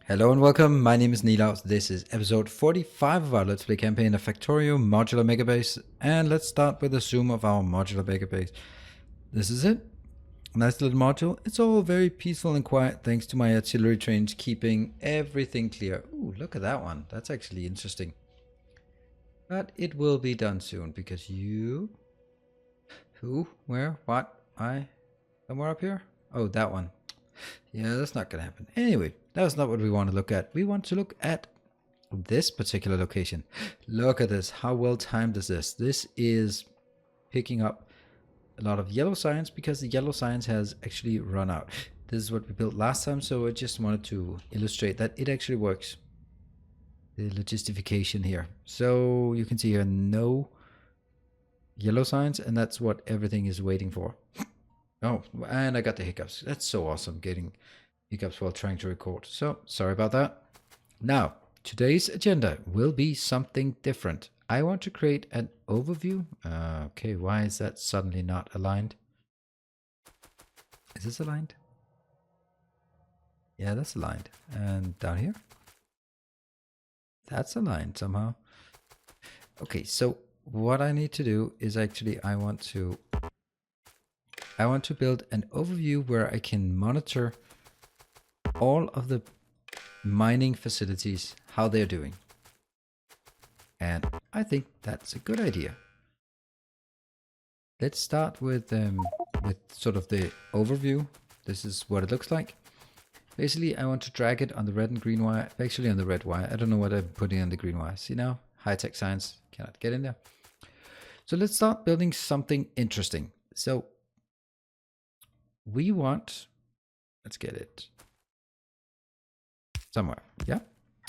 Hello and welcome, my name is Nilaus. This is episode 45 of our Let's Play campaign of Factorio Modular Megabase, and let's start with a zoom of our Modular Megabase. This is it. Nice little module. It's all very peaceful and quiet thanks to my artillery trains keeping everything clear. Ooh, look at that one. That's actually interesting. But it will be done soon because you... Who? Where? What? Somewhere up here? Oh, that one. Yeah, that's not going to happen. Anyway, that's not what we want to look at. We want to look at this particular location. Look at this. How well timed is this? This is picking up a lot of yellow signs because the yellow signs has actually run out. This is what we built last time, so I just wanted to illustrate that it actually works. The logistification here. So you can see here no yellow signs, and that's what everything is waiting for. Oh, and I got the hiccups. That's so awesome, getting hiccups while trying to record. So, sorry about that. Now, today's agenda will be something different. I want to create an overview. Okay, why is that suddenly not aligned? Is this aligned? Yeah, that's aligned. And down here? That's aligned somehow. Okay, so what I need to do is actually I want to build an overview where I can monitor all of the mining facilities, how they're doing. And I think that's a good idea. Let's start with sort of the overview. This is what it looks like. Basically, I want to drag it on the red and green wire, actually on the red wire. I don't know what I'm putting on the green wire. See now, high-tech science cannot get in there. So let's start building something interesting. So we want, let's get it somewhere. Yeah.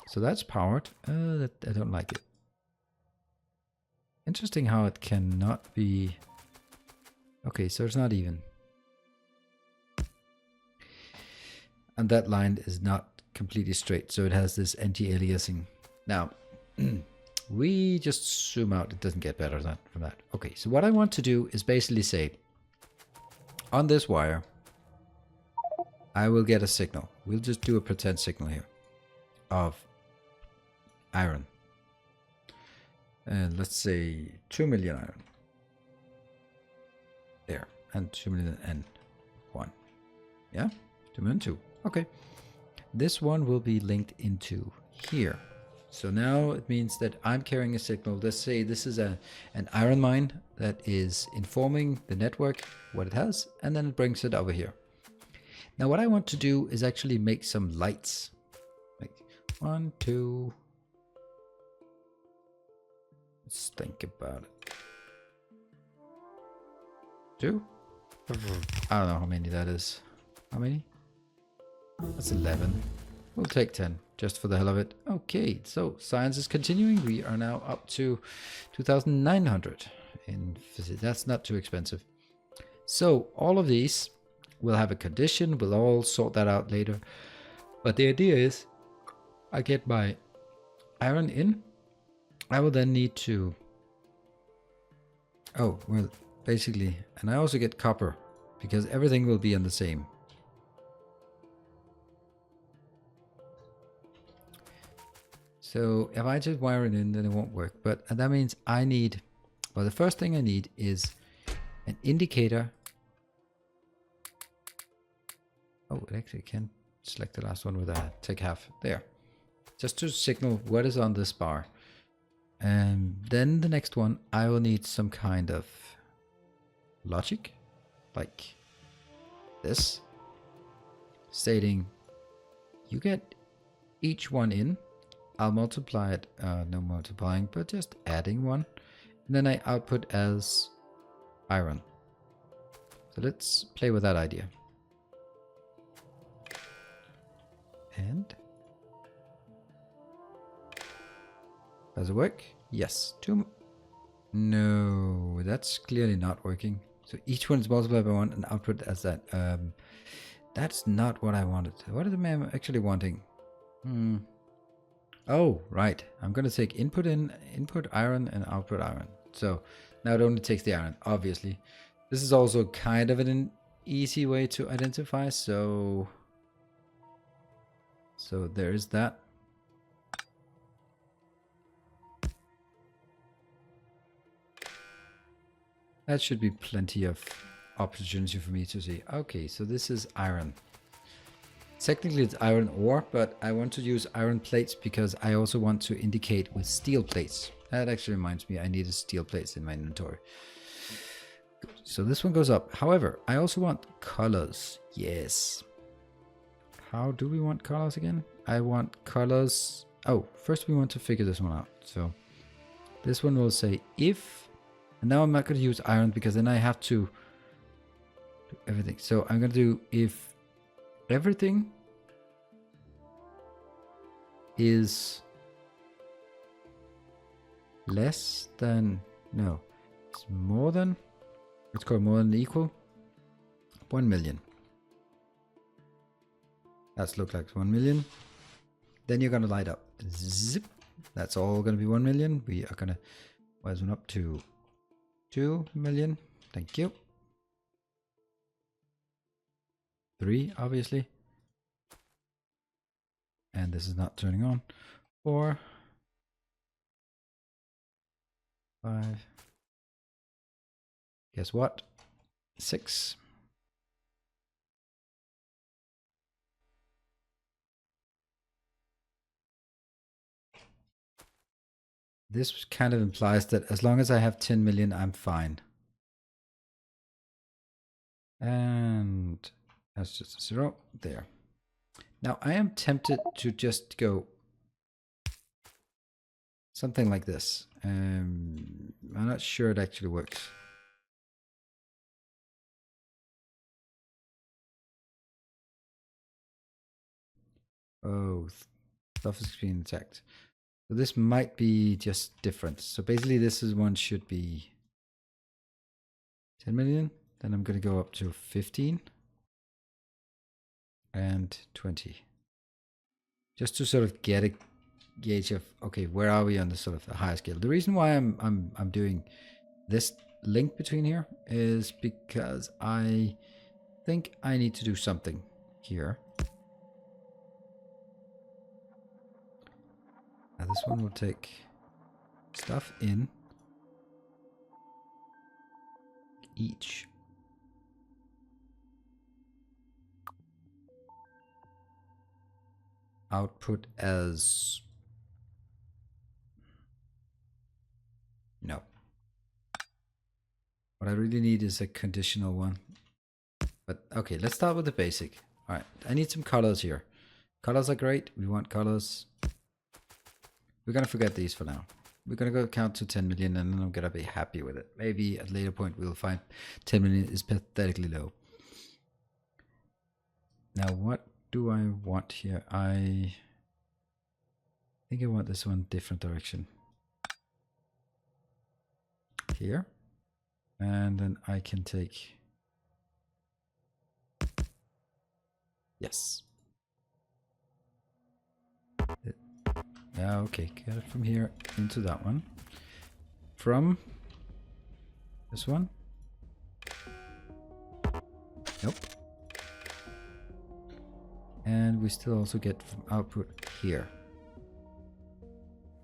So that's powered. I don't like it. Interesting how it cannot be. Okay, so it's not even. And that line is not completely straight. So it has this anti-aliasing. Now, we just zoom out. It doesn't get better from that. Okay, so what I want to do is basically say, on this wire, I will get a signal. We'll just do a pretend signal here of iron. And let's say 2 million iron. There. And 2 million and 1. Yeah? 2 million 2. Okay. This one will be linked into here. So now it means that I'm carrying a signal. Let's say this is an iron mine that is informing the network what it has, and then it brings it over here. Now what I want to do is actually make some lights. Like 1, 2. Let's think about it. 2. I don't know how many that is. How many? That's 11. We'll take 10 just for the hell of it. Okay, so science is continuing. We are now up to 2,900 in physics. That's not too expensive. So all of these will have a condition. We'll all sort that out later. But the idea is I get my iron in. I will then need to... Oh, well, basically... And I also get copper because everything will be on the same. So if I just wire it in, then it won't work. But that means I need... Well, the first thing I need is an indicator. Oh, it actually can select the last one with a take half. There. Just to signal what is on this bar. And then the next one, I will need some kind of logic. Like this. Stating you get each one in. I'll multiply it. No multiplying, but just adding one. And then I output as iron. So let's play with that idea. And does it work? Yes. 2. No, that's clearly not working. So each one is multiplied by 1 and output as that. That's not what I wanted. What is the actually wanting? Oh, right. I'm going to take input iron and output iron. So now it only takes the iron, obviously. This is also kind of an easy way to identify. So So there is that. That should be plenty of opportunity for me to see. Okay, so this is iron. Technically it's iron ore, but I want to use iron plates because I also want to indicate with steel plates. That actually reminds me I needed steel plates in my inventory. Good. So this one goes up. However, I also want colors. Yes. How do we want colors again? I want colors. Oh, first we want to figure this one out. So this one will say if, and now I'm not going to use iron because then I have to do everything. So I'm going to do if everything is less than, no, it's more than, let's call it more than equal, 1 million. That's look like 1 million. Then you're going to light up. Zip. That's all going to be 1 million. We are going to raise one up to 2 million. Thank you. 3, obviously. And this is not turning on. 4, 5. Guess what? 6. This kind of implies that as long as I have 10 million, I'm fine. And that's just a 0 there. Now I am tempted to just go something like this. I'm not sure it actually works. Oh, stuff is being attacked. So this might be just different. So basically this is one should be 10 million. Then I'm going to go up to 15 and 20. Just to sort of get a gauge of, okay, where are we on the sort of the higher scale? The reason why I'm doing this link between here is because I think I need to do something here. Now this one will take stuff in each. Output as no. What I really need is a conditional one. But okay, let's start with the basic. All right, I need some colors here. Colors are great. We want colors. We're gonna forget these for now. We're gonna go count to 10 million and then I'm gonna be happy with it. Maybe at a later point we'll find 10 million is pathetically low. Now what do I want here? I think I want this one different direction. Here. And then I can take, yes. Yeah, okay, get it from here into that one. From this one. Nope. And we still also get from output here.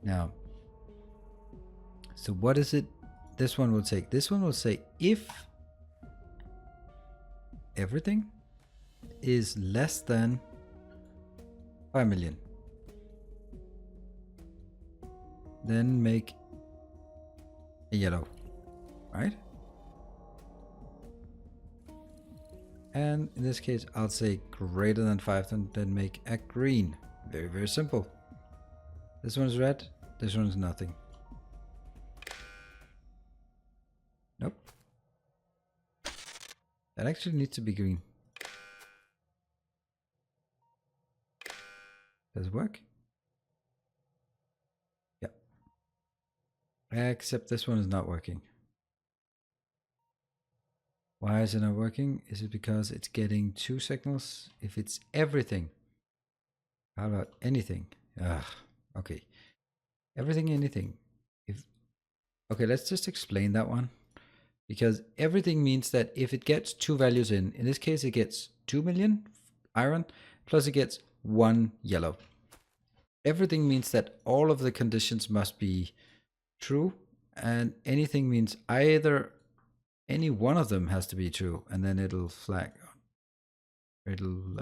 Now, so what is it? This one will take. This one will say if everything is less than 5 million, then make a yellow, right? And in this case, I'll say greater than 5, then make a green. Very, very simple. This one's red, this one's nothing. Nope. That actually needs to be green. Does it work? Yeah. Except this one is not working. Why is it not working? Is it because it's getting 2 signals? If it's everything. How about anything? Okay. Everything, anything. Okay, let's just explain that one. Because everything means that if it gets 2 values in this case it gets 2 million iron, plus it gets one yellow. Everything means that all of the conditions must be true, and anything means either any one of them has to be true, and then it'll flag. It'll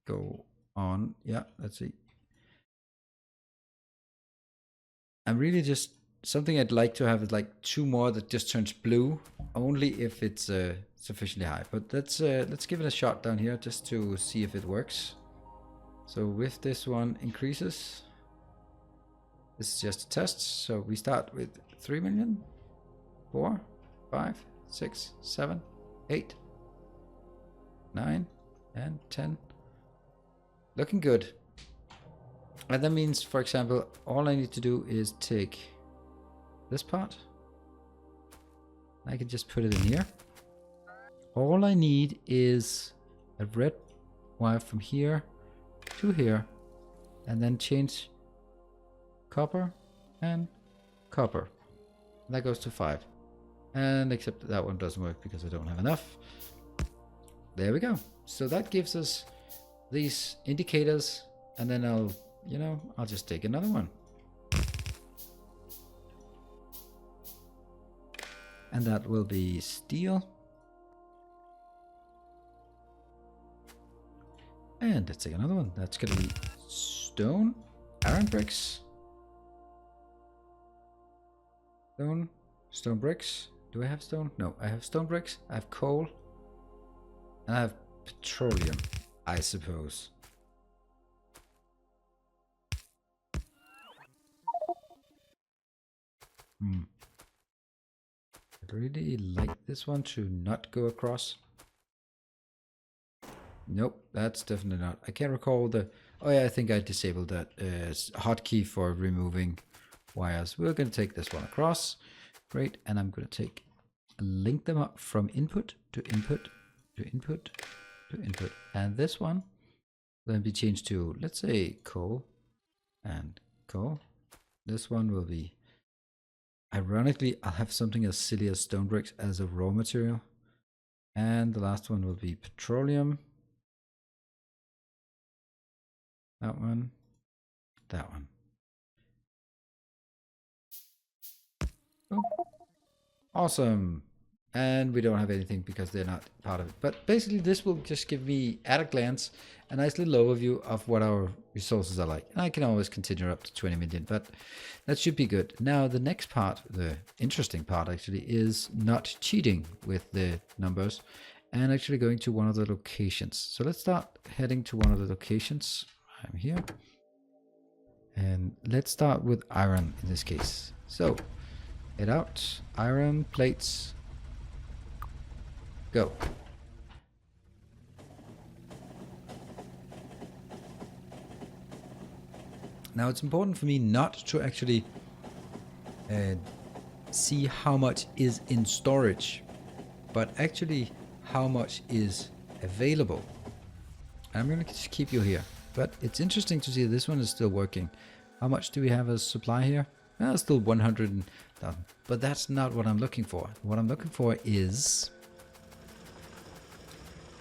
go on. Yeah, let's see. I'm really just something I'd like to have is like 2 more that just turns blue, only if it's sufficiently high. But let's give it a shot down here just to see if it works. So with this one increases. This is just a test. So we start with 3 million, 4, 5, 6, 7, 8, 9, and 10. Looking good. And that means, for example, all I need to do is take this part. I can just put it in here. All I need is a red wire from here to here, and then change copper and copper. And that goes to 5. And except that one doesn't work because I don't have enough. There we go. So that gives us these indicators, and then I'll just take another one. And that will be steel. And let's take another one. That's going to be stone, iron bricks. Stone bricks. Do I have stone? No, I have stone bricks. I have coal. And I have petroleum, I suppose. I'd really like this one to not go across. Nope, that's definitely not. I can't recall the... Oh yeah, I think I disabled that hotkey for removing wires. We're going to take this one across. Great, and I'm going to link them up from input to input to input to input. And this one will then be changed to, let's say, coal and coal. This one will be... Ironically, I'll have something as silly as stone bricks as a raw material. And the last one will be petroleum. That one. That one. Oh. Awesome. And we don't have anything because they're not part of it. But basically this will just give me, at a glance, a nice little overview of what our resources are like. And I can always continue up to 20 million, but that should be good. Now the next part, the interesting part actually, is not cheating with the numbers and actually going to one of the locations. So let's start heading to one of the locations. I'm here. And let's start with iron in this case. So head out, iron plates, go. Now it's important for me not to actually see how much is in storage, but actually how much is available. I'm going to just keep you here, but it's interesting to see this one is still working. How much do we have as supply here? Well, still 100,000, but that's not what I'm looking for. What I'm looking for is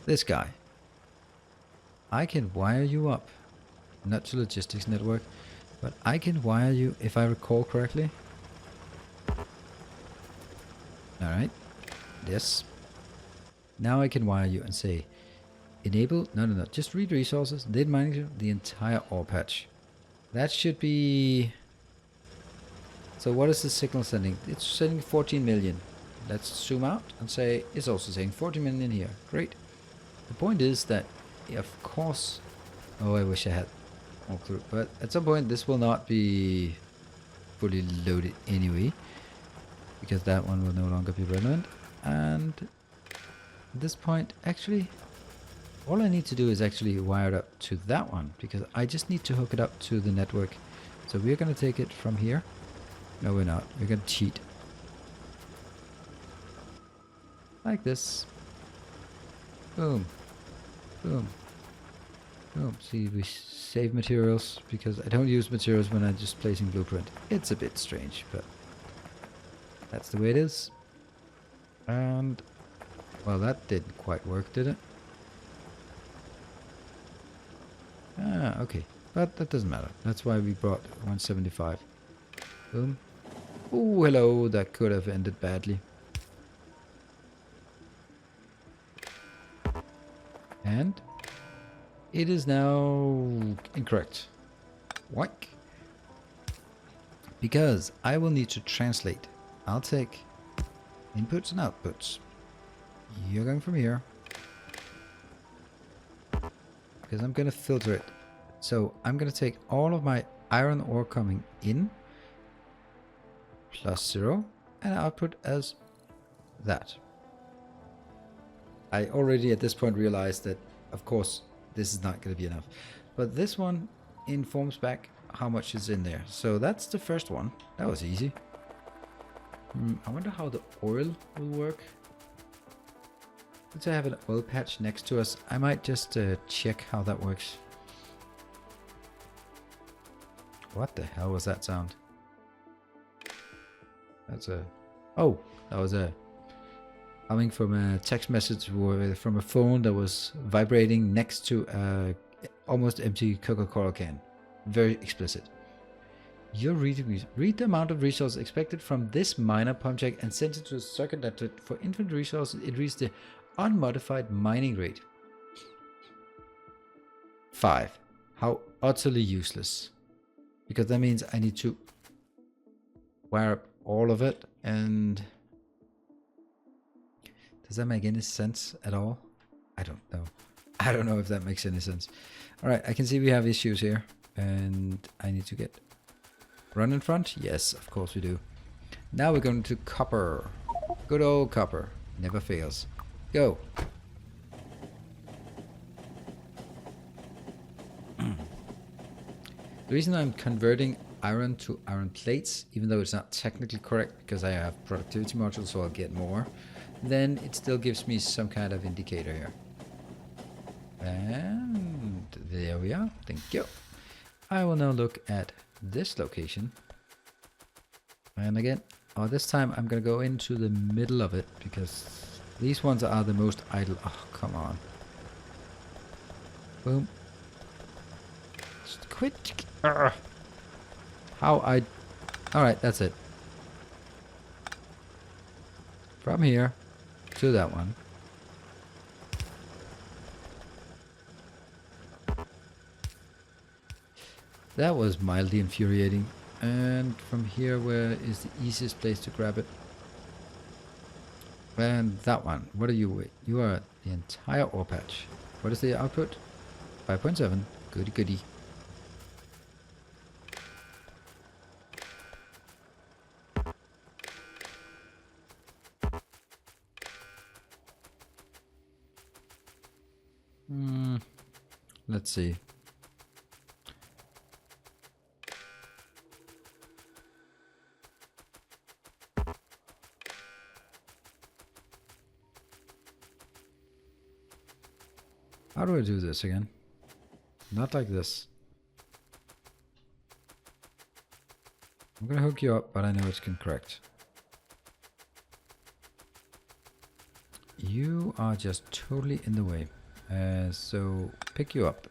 this guy. I can wire you up, not to Logistics Network, but I can wire you, if I recall correctly. Alright, yes. Now I can wire you and say, enable, no, just read resources, then monitor the entire ore patch. That should be... So what is the signal sending? It's sending 14 million. Let's zoom out and say, it's also saying 14 million here. Great. The point is that, of course... Oh, I wish I had all through. But at some point this will not be fully loaded anyway, because that one will no longer be relevant. And at this point, actually, all I need to do is actually wire it up to that one, because I just need to hook it up to the network. So we're going to take it from here. No, we're not. We're going to cheat. Like this. Boom. Boom. Boom. See, we save materials because I don't use materials when I'm just placing blueprint. It's a bit strange, but that's the way it is. And, well, that didn't quite work, did it? Ah, okay. But that doesn't matter. That's why we brought 175. Boom. Oh, hello. That could have ended badly. And it is now incorrect. What? Because I will need to translate. I'll take inputs and outputs. You're going from here. Because I'm going to filter it. So I'm going to take all of my iron ore coming in plus 0 and output as that. I already at this point realized that, of course, this is not going to be enough. But this one informs back how much is in there. So that's the first one. That was easy. I wonder how the oil will work. Since I have an oil patch next to us, I might just check how that works. What the hell was that sound? That's a... Oh, that was a... coming from a text message from a phone that was vibrating next to a almost empty Coca-Cola can. Very explicit. You're read the amount of resources expected from this miner pump check and send it to a circuit network for infinite resources. It reads the unmodified mining rate. 5. How utterly useless. Because that means I need to wire up all of it, and does that make any sense at all? I don't know. I don't know if that makes any sense. Alright, I can see we have issues here, and I need to get run in front. Yes, of course we do. Now we're going to copper. Good old copper. Never fails. Go. The reason I'm converting iron to iron plates, even though it's not technically correct because I have productivity modules, so I'll get more, then it still gives me some kind of indicator here. And there we are. Thank you. I will now look at this location. And again, this time I'm going to go into the middle of it because these ones are the most idle. Oh, come on. Boom. Just quit. How I... Alright, that's it. From here to that one. That was mildly infuriating. And from here, where is the easiest place to grab it? And that one. What are you? You are the entire ore patch. What is the output? 5.7. Goody goody. Let's see. How do I do this again? Not like this. I'm gonna hook you up, but I know it's incorrect. You are just totally in the way. So pick you up.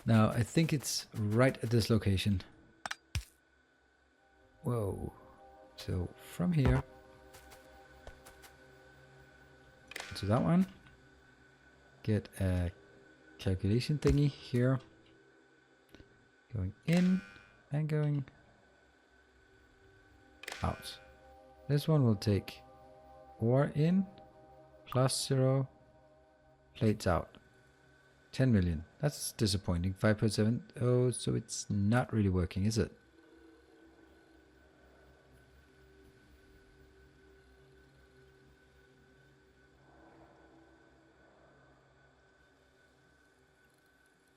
Now I think it's right at this location. Whoa. So from here to that one, get a calculation thingy here, going in and going out. This one will take ore in plus 0, plates out. 10 million. That's disappointing. 5.7. Oh, so it's not really working, is it?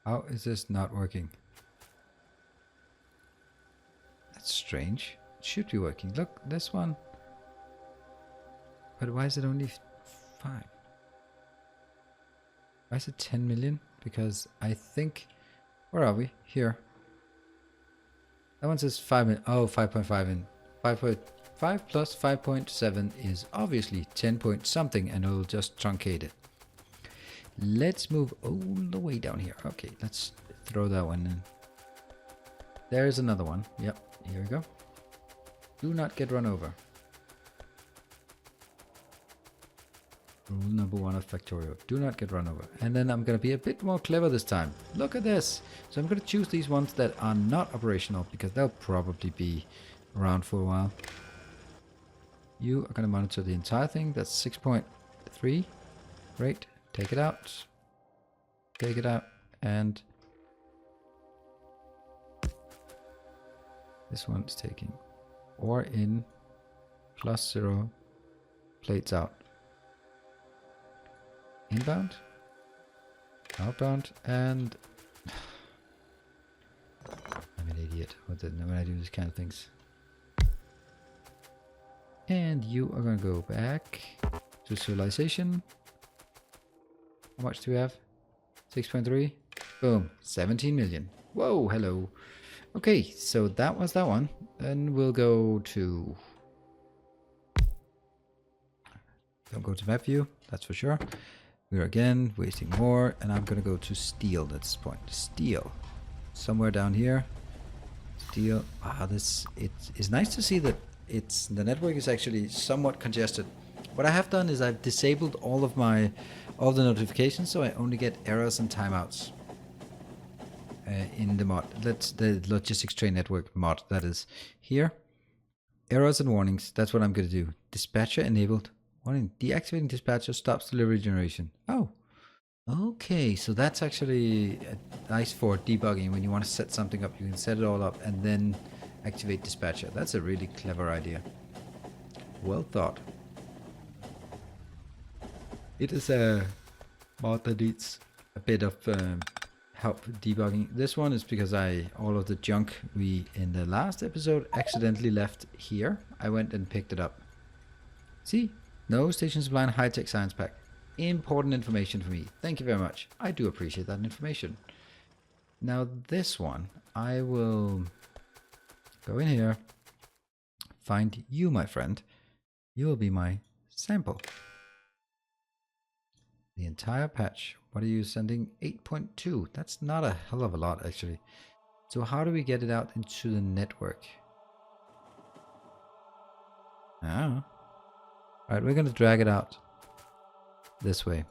How is this not working? That's strange. It should be working. Look, this one. But why is it only 5? Why is it 10 million? Because I think... Where are we? Here. That one says 5 million. Oh, 5.5 and 5.5 plus 5.7 is obviously 10 point something, and it'll just truncate it. Let's move all the way down here. Okay, let's throw that one in. There's another one. Yep, here we go. Do not get run over. Rule number 1 of Factorio. Do not get run over. And then I'm going to be a bit more clever this time. Look at this. So I'm going to choose these ones that are not operational because they'll probably be around for a while. You are going to monitor the entire thing. That's 6.3. Great. Take it out. Take it out. And this one's taking ore in +0 plates out. Inbound, outbound, and I'm an idiot when I do these kind of things. And you are going to go back to civilization. How much do we have? 6.3. Boom, 17 million. Whoa, hello. Okay, so that was that one. Then we'll go to... Don't go to map view, that's for sure. We're again wasting more, and I'm gonna go to steel at this point. Steel. Somewhere down here. Steel. Ah, it's nice to see that the network is actually somewhat congested. What I have done is I've disabled all the notifications, so I only get errors and timeouts in the mod. That's the Logistics Train Network mod that is here. Errors and warnings. That's what I'm gonna do. Dispatcher enabled. Warning, deactivating dispatcher stops delivery generation. Oh, okay. So that's actually nice for debugging. When you want to set something up, you can set it all up and then activate dispatcher. That's a really clever idea. Well thought. It is a mod that needs a bit of help debugging. This one is because all of the junk we in the last episode accidentally left here. I went and picked it up. See? No station supply and high-tech science pack. Important information for me. Thank you very much. I do appreciate that information. Now this one, I will go in here, find you, my friend. You will be my sample. The entire patch. What are you sending? 8.2. That's not a hell of a lot, actually. So how do we get it out into the network? Ah. Alright, we're going to drag it out this way.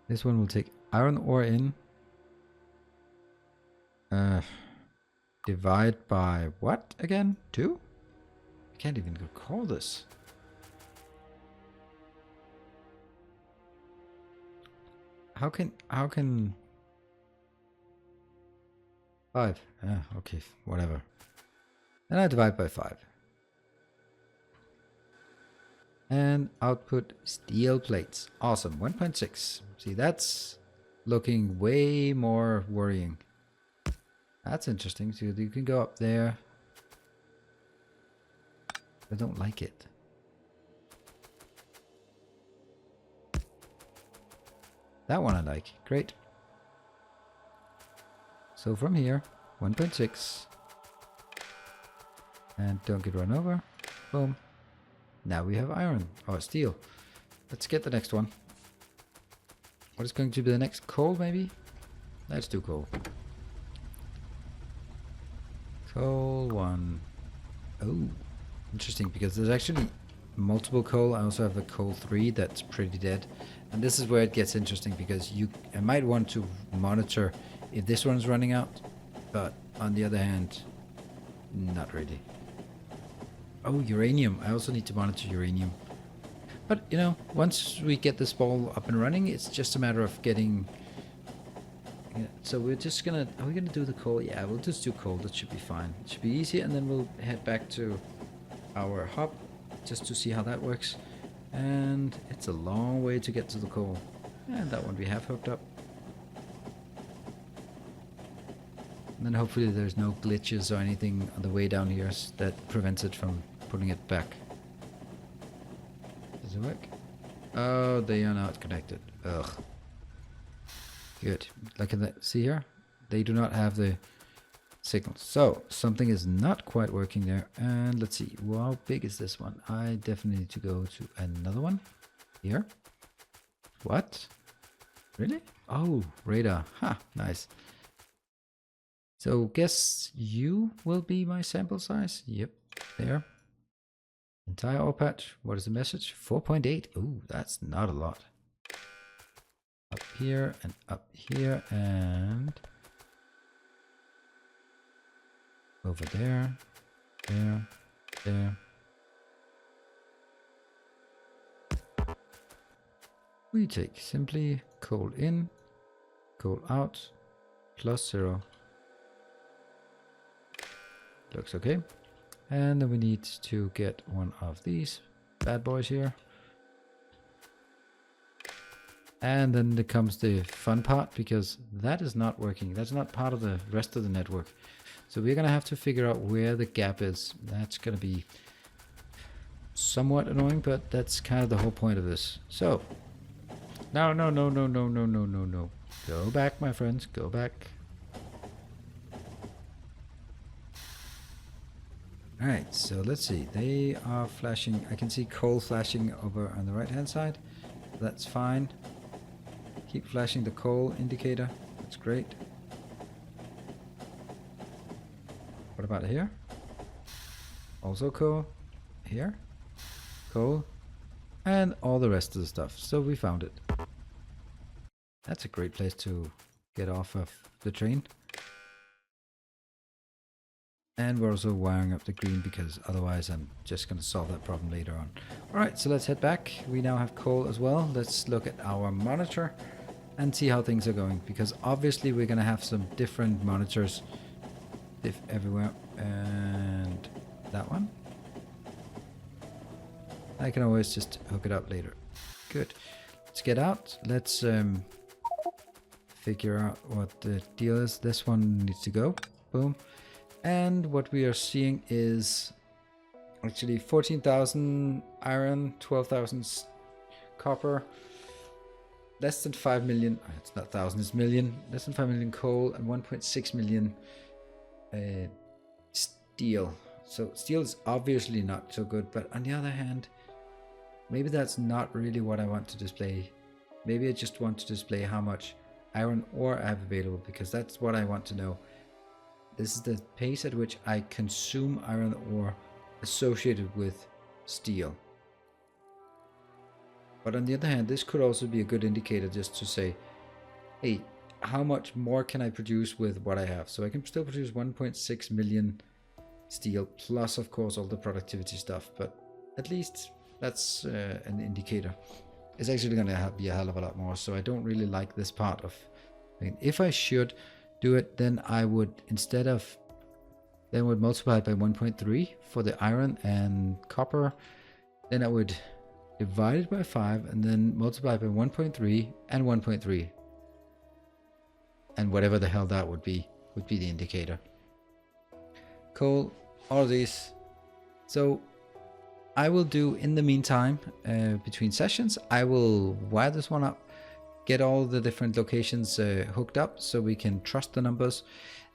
This one will take iron ore in. Divide by what again? 2? I can't even recall this. How can 5? Okay, whatever. And I divide by 5. And output steel plates. Awesome. 1.6. See, that's looking way more worrying. That's interesting. So you can go up there. I don't like it. That one I like. Great. So from here, 1.6. And don't get run over. Boom. Now we have iron. Or steel. Let's get the next one. What is going to be the next? Coal, maybe? Let's do coal. Coal 1. Oh, interesting, because there's actually multiple coal. I also have the coal 3 that's pretty dead. And this is where it gets interesting, because I might want to monitor if this one's running out, but on the other hand, not really. Oh, uranium. I also need to monitor uranium. But, you know, once we get this ball up and running, it's just a matter of getting... Yeah, so we're just gonna... Are we gonna do the coal? Yeah, we'll just do coal. That should be fine. It should be easy, and then we'll head back to our hub just to see how that works. And it's a long way to get to the coal. And that one we have hooked up. And then hopefully there's no glitches or anything on the way down here that prevents it from putting it back. Does it work? Oh, they are not connected. Ugh. Good. Like in the, see here? They do not have the signals. So something is not quite working there. And let's see, well, how big is this one? I definitely need to go to another one here. What? Really? Oh, radar. Ha, nice. So guess you will be my sample size. Yep, there. Entire OR patch. What is the message? 4.8. Ooh, that's not a lot. Up here and up here and over there, there, there. We take simply coal in, coal out, +0. Looks okay. And then we need to get one of these bad boys here. And then there comes the fun part, because that is not working. That's not part of the rest of the network. So we're going to have to figure out where the gap is. That's going to be somewhat annoying, but that's kind of the whole point of this. So, no. Go back, my friends. Go back. Alright, so let's see. They are flashing. I can see coal flashing over on the right-hand side. That's fine. Keep flashing the coal indicator. That's great. What about here? Also coal. Here. Coal. And all the rest of the stuff. So we found it. That's a great place to get off of the train. And we're also wiring up the green, because otherwise I'm just going to solve that problem later on. Alright, so let's head back. We now have coal as well. Let's look at our monitor and see how things are going, because obviously we're going to have some different monitors everywhere. And that one, I can always just hook it up later. Good. Let's get out. Let's figure out what the deal is. This one needs to go. Boom. And what we are seeing is actually 14,000 iron, 12,000 copper, less than 5 million, it's not thousand, it's million, less than 5 million coal, and 1.6 million steel. So steel is obviously not so good, but on the other hand, maybe that's not really what I want to display. Maybe I just want to display how much iron ore I have available, because that's what I want to know. This is the pace at which I consume iron ore associated with steel. But on the other hand, this could also be a good indicator just to say, hey, how much more can I produce with what I have? So I can still produce 1.6 million steel, plus of course all the productivity stuff, but at least that's an indicator. It's actually going to be a hell of a lot more, so I don't really like this part of, I mean, if I should do it, then I would, instead of, then would multiply it by 1.3 for the iron and copper, then I would divide it by 5 and then multiply it by 1.3 and 1.3, and whatever the hell that would be the indicator. Cool, all of these. So I will do, in the meantime, between sessions, I will wire this one up, get all the different locations hooked up so we can trust the numbers.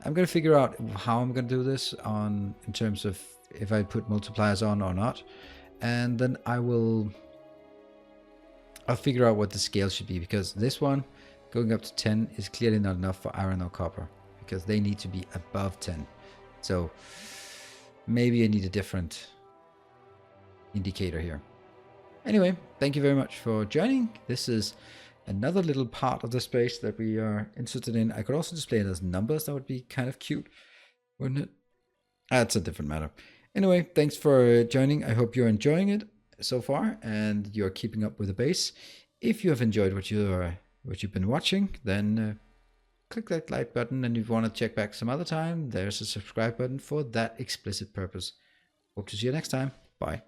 I'm going to figure out how I'm going to do this in terms of if I put multipliers on or not. And then I'll figure out what the scale should be, because this one going up to 10 is clearly not enough for iron or copper, because they need to be above 10. So maybe I need a different indicator here. Anyway, thank you very much for joining. This is another little part of the space that we are interested in. I could also display it as numbers. That would be kind of cute, wouldn't it? That's a different matter. Anyway, thanks for joining. I hope you're enjoying it so far and you're keeping up with the base. If you have enjoyed what you've been watching, then click that like button, and if you want to check back some other time, there's a subscribe button for that explicit purpose. Hope to see you next time. Bye.